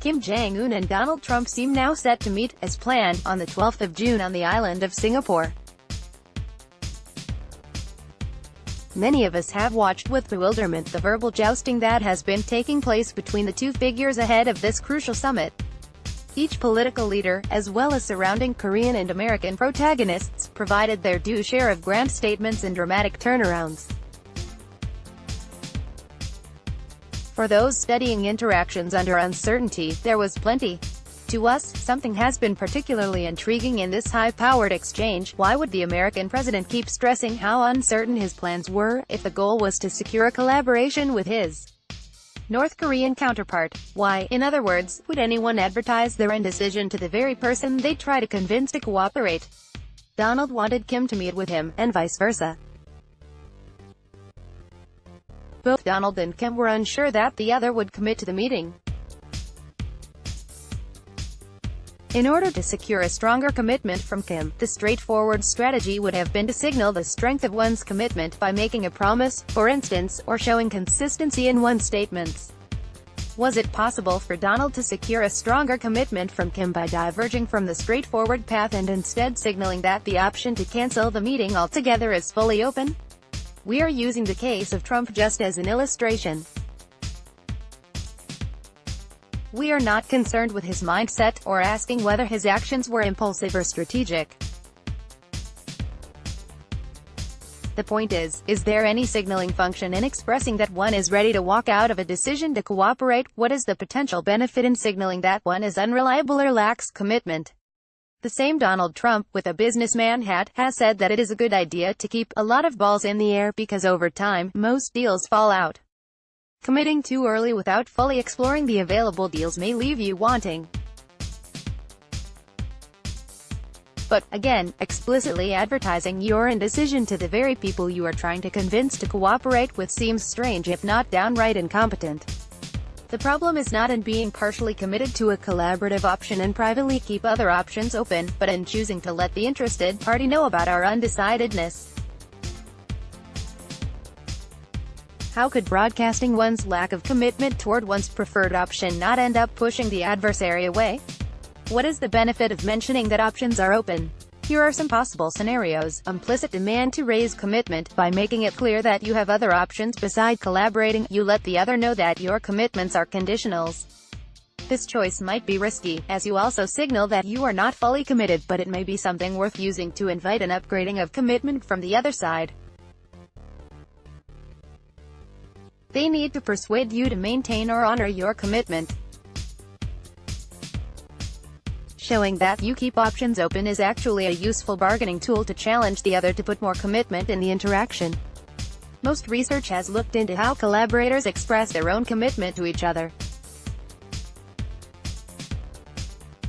Kim Jong-un and Donald Trump seem now set to meet, as planned, on the 12th of June on the island of Singapore. Many of us have watched with bewilderment the verbal jousting that has been taking place between the two figures ahead of this crucial summit. Each political leader, as well as surrounding Korean and American protagonists, provided their due share of grand statements and dramatic turnarounds. For those studying interactions under uncertainty, there was plenty. To us, something has been particularly intriguing in this high-powered exchange. Why would the American president keep stressing how uncertain his plans were, if the goal was to secure a collaboration with his North Korean counterpart? Why, in other words, would anyone advertise their indecision to the very person they try to convince to cooperate? Donald wanted Kim to meet with him, and vice versa. Both Donald and Kim were unsure that the other would commit to the meeting. In order to secure a stronger commitment from Kim, the straightforward strategy would have been to signal the strength of one's commitment by making a promise, for instance, or showing consistency in one's statements. Was it possible for Donald to secure a stronger commitment from Kim by diverging from the straightforward path and instead signaling that the option to cancel the meeting altogether is fully open? We are using the case of Trump just as an illustration. We are not concerned with his mindset, or asking whether his actions were impulsive or strategic. The point is there any signaling function in expressing that one is ready to walk out of a decision to cooperate? What is the potential benefit in signaling that one is unreliable or lacks commitment? The same Donald Trump, with a businessman hat, has said that it is a good idea to keep a lot of balls in the air because over time, most deals fall out. Committing too early without fully exploring the available deals may leave you wanting. But, again, explicitly advertising your indecision to the very people you are trying to convince to cooperate with seems strange if not downright incompetent. The problem is not in being partially committed to a collaborative option and privately keep other options open, but in choosing to let the interested party know about our undecidedness. How could broadcasting one's lack of commitment toward one's preferred option not end up pushing the adversary away? What is the benefit of mentioning that options are open? Here are some possible scenarios. Implicit demand to raise commitment. By making it clear that you have other options beside collaborating, you let the other know that your commitments are conditionals. This choice might be risky, as you also signal that you are not fully committed, but it may be something worth using to invite an upgrading of commitment from the other side. They need to persuade you to maintain or honor your commitment. Showing that you keep options open is actually a useful bargaining tool to challenge the other to put more commitment in the interaction. Most research has looked into how collaborators express their own commitment to each other.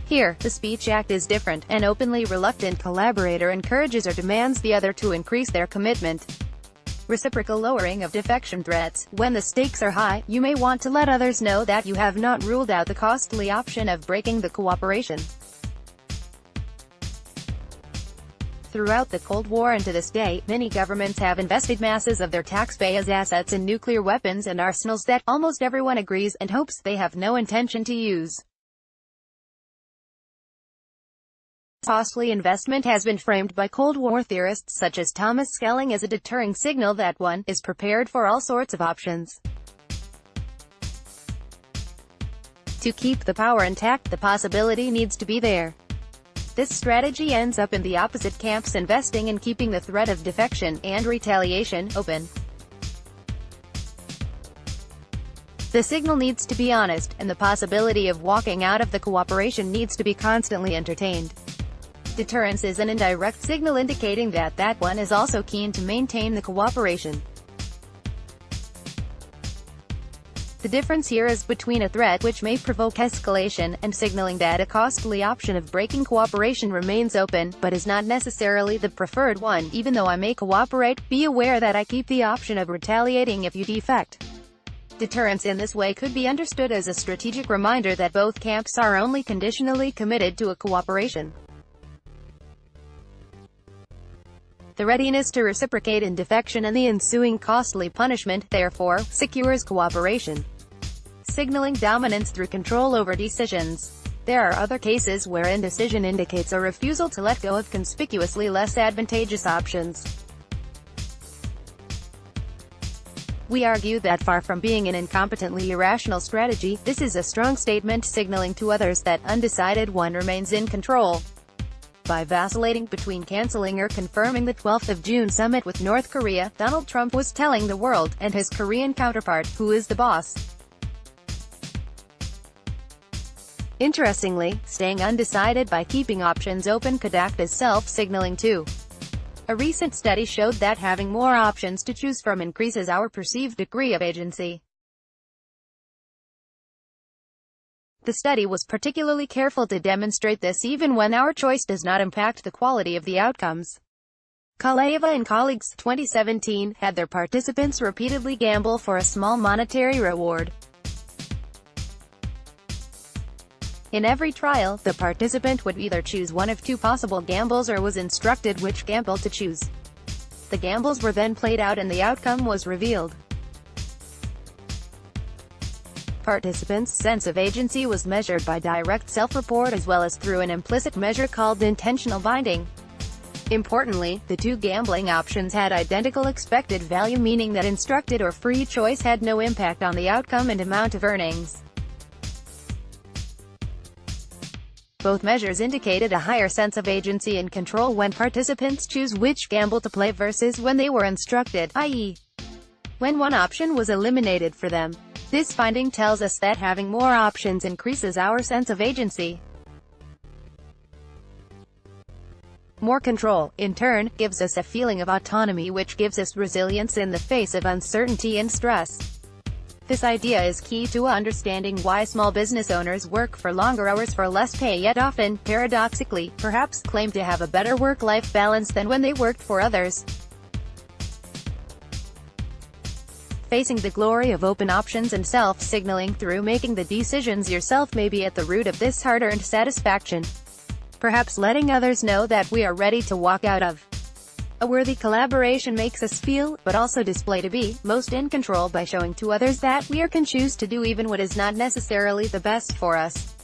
Here, the speech act is different. An openly reluctant collaborator encourages or demands the other to increase their commitment. Reciprocal lowering of defection threats. When the stakes are high, you may want to let others know that you have not ruled out the costly option of breaking the cooperation. Throughout the Cold War and to this day, many governments have invested masses of their taxpayers' assets in nuclear weapons and arsenals that almost everyone agrees and hopes they have no intention to use. Costly investment has been framed by Cold War theorists such as Thomas Schelling as a deterring signal that one is prepared for all sorts of options. To keep the power intact, the possibility needs to be there. This strategy ends up in the opposite camps investing in keeping the threat of defection and retaliation open. The signal needs to be honest, and the possibility of walking out of the cooperation needs to be constantly entertained. Deterrence is an indirect signal indicating that one is also keen to maintain the cooperation. The difference here is between a threat which may provoke escalation, and signaling that a costly option of breaking cooperation remains open, but is not necessarily the preferred one. Even though I may cooperate, be aware that I keep the option of retaliating if you defect. Deterrence in this way could be understood as a strategic reminder that both camps are only conditionally committed to a cooperation. The readiness to reciprocate in defection and the ensuing costly punishment, therefore, secures cooperation. signaling dominance through control over decisions. There are other cases where indecision indicates a refusal to let go of conspicuously less advantageous options. We argue that far from being an incompetently irrational strategy, this is a strong statement signaling to others that undecided one remains in control. By vacillating between canceling or confirming the 12th of June summit with North Korea, Donald Trump was telling the world, and his Korean counterpart, who is the boss. Interestingly, staying undecided by keeping options open could act as self-signaling too. A recent study showed that having more options to choose from increases our perceived degree of agency. The study was particularly careful to demonstrate this even when our choice does not impact the quality of the outcomes. Kaleva and colleagues, 2017, had their participants repeatedly gamble for a small monetary reward. In every trial, the participant would either choose one of two possible gambles or was instructed which gamble to choose. The gambles were then played out and the outcome was revealed. Participants' sense of agency was measured by direct self-report as well as through an implicit measure called intentional binding. Importantly, the two gambling options had identical expected value, meaning that instructed or free choice had no impact on the outcome and amount of earnings. Both measures indicated a higher sense of agency and control when participants choose which gamble to play versus when they were instructed, i.e., when one option was eliminated for them. This finding tells us that having more options increases our sense of agency. More control, in turn, gives us a feeling of autonomy, which gives us resilience in the face of uncertainty and stress. This idea is key to understanding why small business owners work for longer hours for less pay yet often, paradoxically, perhaps claim to have a better work-life balance than when they worked for others. Facing the glory of open options and self-signaling through making the decisions yourself may be at the root of this hard-earned satisfaction. Perhaps letting others know that we are ready to walk out of a worthy collaboration makes us feel, but also display to be, most in control by showing to others that we can choose to do even what is not necessarily the best for us.